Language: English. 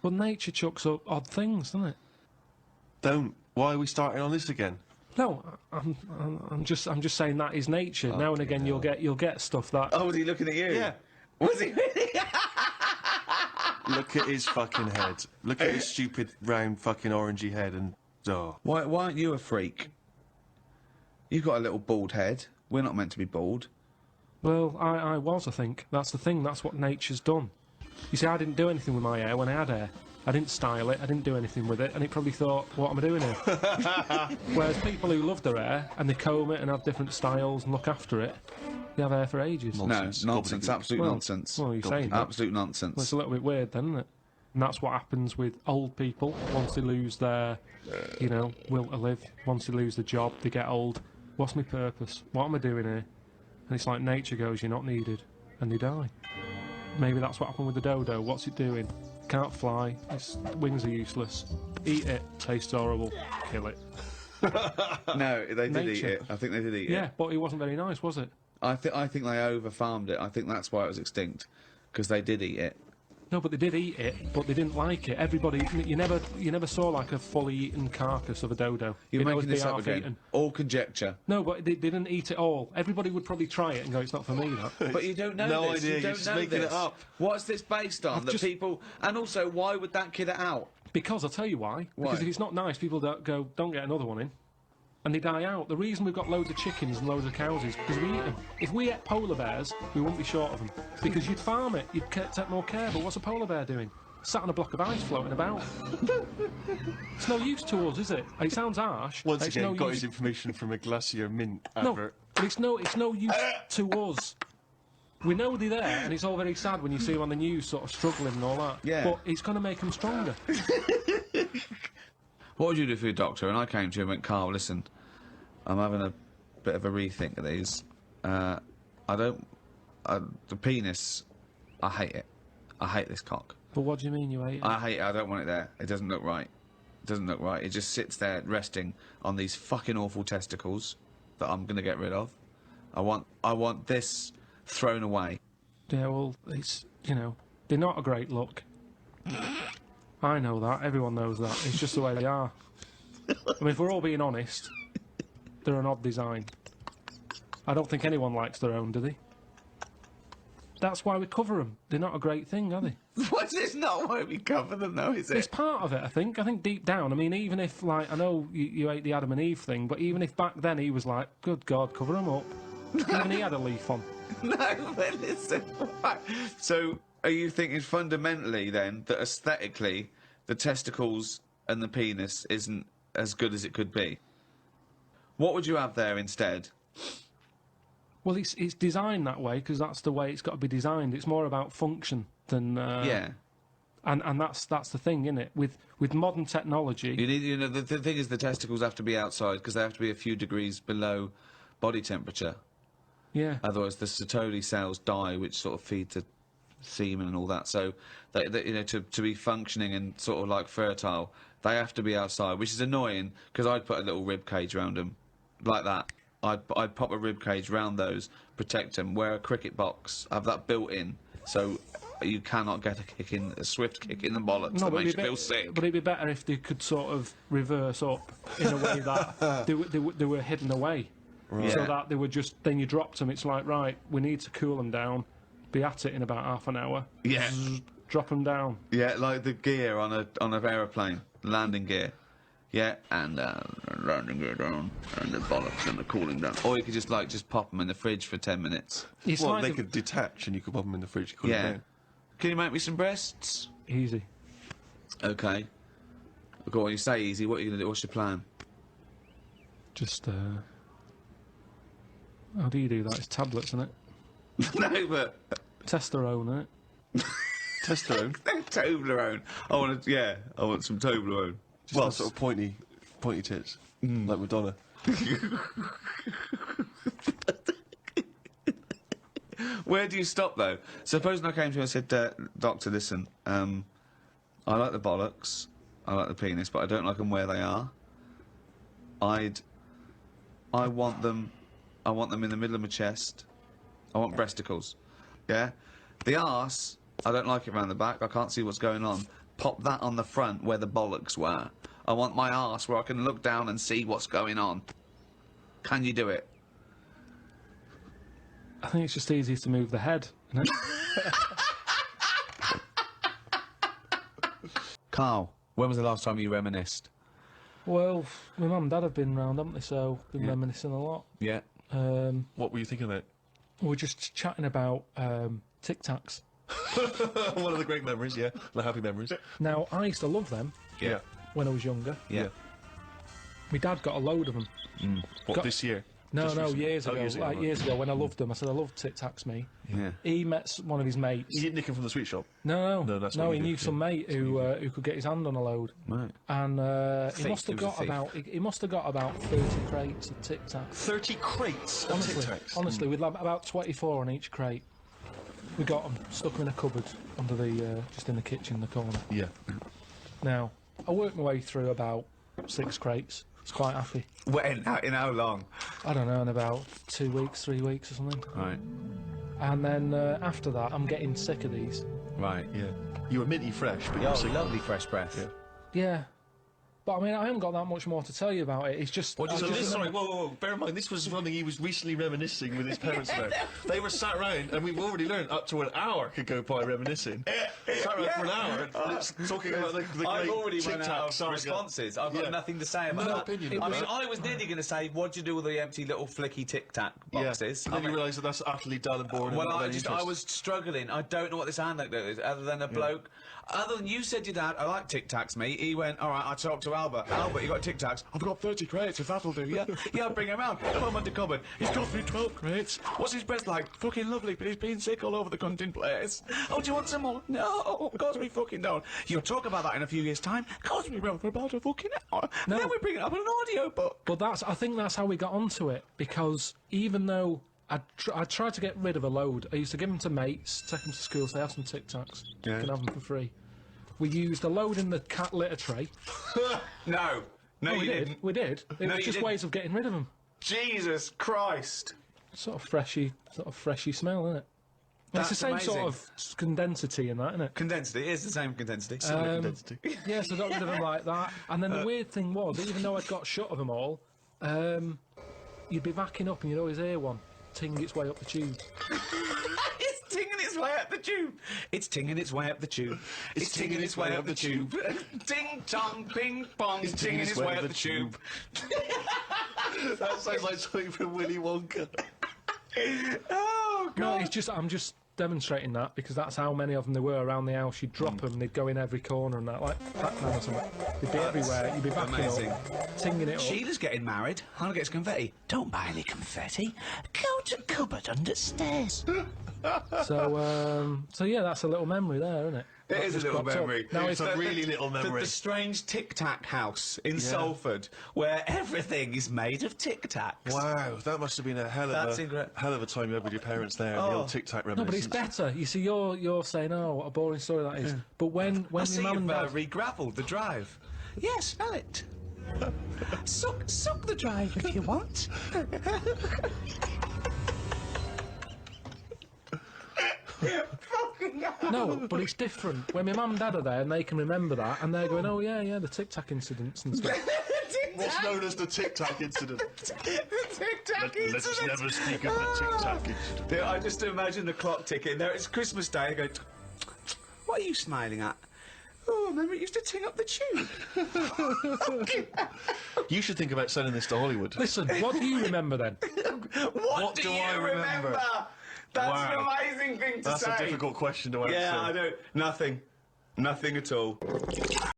Well, nature chucks up odd things, doesn't it? Don't. Why are we starting on this again? No, I'm just saying that is nature. Now and again, hell. you'll get stuff that. Oh, was he looking at you? Yeah. Was he really? Look at his fucking head. Look at his stupid round fucking orangey head and... Oh. Why aren't you a freak? You've got a little bald head. We're not meant to be bald. Well, I was, I think. That's the thing. That's what nature's done. You see, I didn't do anything with my hair when I had hair. I didn't style it, I didn't do anything with it, and it probably thought, what am I doing here? Whereas people who love their hair, and they comb it and have different styles and look after it, they have hair for ages. Nonsense. No, nonsense, absolute nonsense. Well, you're saying that. Absolute nonsense. Well, it's a little bit weird then, isn't it? And that's what happens with old people. Once they lose their, will to live, once they lose the job, they get old. What's my purpose? What am I doing here? And it's like nature goes, you're not needed, and they die. Maybe that's what happened with the dodo. What's it doing? Can't fly, its wings are useless. Eat it, tastes horrible, kill it. No, they did eat Nature. it. I think they did eat it. Yeah, but it wasn't very nice, was it? I think they over-farmed it. I think that's why it was extinct. Because they did eat it. No, but they did eat it, but they didn't like it. Everybody, you never saw like a fully eaten carcass of a dodo. You're It'd always making this be up half again. eaten. All conjecture. No, but they didn't eat it all. Everybody would probably try it and go, it's not for me, that. But you don't know No this. idea, You don't you're just know making this. it up. What's this based on? I've That just- people... And also, why would that kid it out? Because I'll tell you why. Because if it's not nice, people don't get another one in. And they die out. The reason we've got loads of chickens and loads of cows is because we eat them. If we ate polar bears, we wouldn't be short of them. Because you'd farm it, you'd take more care, but what's a polar bear doing? Sat on a block of ice floating about. It's no use to us, is it? It sounds harsh. Once it's again, no got use. his information from a Glacier Mint No, advert. but it's no use to us. We know they're there, and it's all very sad when you see them on the news sort of struggling and all that. Yeah. But it's going to make them stronger. What would you do for your doctor? And I came to him and went, Carl, listen, I'm having a bit of a rethink of these. The penis, I hate it. I hate this cock. But what do you mean you hate it? I hate it. I don't want it there. It doesn't look right. It doesn't look right. It just sits there resting on these fucking awful testicles that I'm going to get rid of. I want this thrown away. Yeah, well, it's, they're not a great look. I know that. Everyone knows that. It's just the way they are. I mean, if we're all being honest, they're an odd design. I don't think anyone likes their own, do they? That's why we cover them. They're not a great thing, are they? What's this not why we cover them though, is it? It's part of it, I think. I think deep down, I mean, even if, like, I know you ate the Adam and Eve thing, but even if back then he was like, good God, cover them up. Even he had a leaf on. No, but listen. So, are you thinking fundamentally then that aesthetically the testicles and the penis isn't as good as it could be? What would you have there instead? Well, it's designed that way because that's the way it's got to be designed. It's more about function than Yeah. and that's the thing, isn't it? With modern technology, You need, the thing is the testicles have to be outside because they have to be a few degrees below body temperature. yeah. Otherwise, the Sertoli cells die, which sort of feed the semen and all that. So, to be functioning and sort of like fertile, they have to be outside, which is annoying because I'd put a little rib cage around them, like that. I'd pop a rib cage round those, protect them, wear a cricket box, have that built in, so you cannot get a swift kick in the bollocks that makes you feel sick. But it'd be better if they could sort of reverse up in a way that they were hidden away. Right. So Yeah. that they were just, then you dropped them, it's like, right, we need to cool them down, be at it in about half an hour. Yeah. Zzz, drop them down. Yeah, like the gear on an aeroplane, landing gear. Yeah, and landing gear down, and the bollocks and the cooling down. Or you could just pop them in the fridge for 10 minutes. It's Well, like they the- could detach and you could pop them in the fridge. Cool Yeah. it down. Can you make me some breasts? Easy. Okay. Go on, you say easy. What are you gonna do? What's your plan? Just, how do you do that? It's tablets, isn't it? No, but Testosterone, isn't it? Testosterone. Toblerone. I want some Toblerone. Well, sort of pointy tits, like Madonna. Where do you stop though? Supposing I came to you and said, Doctor, listen, I like the bollocks, I like the penis, but I don't like them where they are. I want them in the middle of my chest. I want breasticles. Yeah? The arse, I don't like it round the back, I can't see what's going on. pop that on the front where the bollocks were. I want my arse where I can look down and see what's going on. Can you do it? I think it's just easier to move the head, isn't it? Carl, when was the last time you reminisced? Well, my mum and dad have been round, haven't they? So been reminiscing a lot. Yeah. What were you thinking about? We're just chatting about Tic Tacs. One of the great memories, yeah. The happy memories. Now, I used to love them Yeah. when I was younger. Yeah. My dad got a load of them. What, Got- this year? No, Just no, recently? years Oh, ago. years ago, Like right. years ago when I loved them. I said, I love Tic Tacs, me. Yeah. He met one of his mates. You didn't nick him from the sweet shop? No, No, that's what he you knew did, some yeah. mate who could get his hand on a load. Right. And he Thief, must have he was a got thief. about he must have got about 30 crates of Tic Tacs. 30 crates of Honestly, Tic Tacs. honestly, we'd have about 24 on each crate. We got them, stuck them in a cupboard under the just in the kitchen, in the corner. Yeah. Now, I worked my way through about 6 crates. I was quite happy. When? In how long? I don't know, in about 2 weeks, 3 weeks or something. Right. And then after that, I'm getting sick of these. Right. Yeah. You were minty fresh, but you Oh, were sick. lovely fresh breath. Yeah. Yeah. But I mean, I haven't got that much more to tell you about it. It's just. What do you So just this, sorry, remember- whoa. Bear in mind, this was something he was recently reminiscing with his parents about. They were sat round, and we've already learned up to an hour could go by reminiscing. Sat round for an hour, talking about the I've great already Tic run Tac out of saga. responses. I've got Yeah. nothing to say about No that. opinion I about mean, that. I was nearly going to say, what do you do with the empty little flicky Tic Tac Yeah. boxes? And then you realise that that's utterly dull and boring. Well, and not I of any interest. was struggling. I don't know what this anecdote is, other than a bloke. Other than you said your dad, I like Tic Tacs, mate. He went, all right, I talked to Albert. Albert, you got Tic Tacs? I've got 30 crates, if that'll do, yeah? Yeah, bring him round. Put him under cupboard. He's got me 12 crates. What's his breath like? Fucking lovely, but he's been sick all over the cunting place. Oh, do you want some more? No, of course we fucking don't. You'll talk about that in a few years' time. Of course we will, for about a fucking hour. No. Then we bring it up in an audio book. But I think that's how we got onto it, because even though I tried to get rid of a load, I used to give them to mates, take them to school, say, have some Tic Tacs. You can have them for free. We used a load in the cat litter tray. No. No, we you did. didn't. We did. It No, was you just didn't. ways of getting rid of them. Jesus Christ. Sort of freshy smell, isn't it? It's the That's same amazing. sort of condensity in that, isn't it? Condensity, it is the same condensity. Similar condensity. Yeah, so I got rid of them like that. And then the weird thing was, even though I'd got shut of them all, you'd be backing up and you'd always hear one ting its way up the tube. It's tinging its way up the tube. It's tinging its way up the tube. It's tinging its way up the tube. Ding tong, ping pong. It's tinging its way up the tube. That sounds like something from Willy Wonka. Oh No, God. it's just I'm just demonstrating that because that's how many of them there were around the house. You'd drop them, they'd go in every corner and that, like Pac-Man or something. They'd be everywhere. You'd be backing amazing. up, tinging it up. Sheila's getting married. Hannah gets confetti. Don't buy any confetti. Go to cupboard under stairs. So yeah, that's a little memory there, isn't it? It That is a just little cropped up. memory. Now It's a really little memory. The strange Tic Tac house in Salford, where everything is made of Tic Tacs. Wow, that must have been a hell That's of a time you had with your parents there. The old Tic Tac No, but it's reminiscence. better. You see, you're saying, "Oh, what a boring story that is." But when I your see mum you've and dad, re-gravelled the drive. Yes, smell it. Suck the drive if you want. no, but it's different. When my mum and dad are there and they can remember that, and they're going, "Oh yeah, the Tic Tac incidents and stuff." What's known as the Tic Tac incident. The Tic Tac Let's incident. never speak of the Tic Tac incident. Yeah, I just imagine the clock ticking. There, it's Christmas Day. I go, what are you smiling at? Oh, remember it used to ting up the tube. You should think about selling this to Hollywood. Listen, what do you remember then? What do do you I remember? That's Wow. an amazing thing to That's say. a difficult question to answer. Yeah, I don't. Nothing. Nothing at all.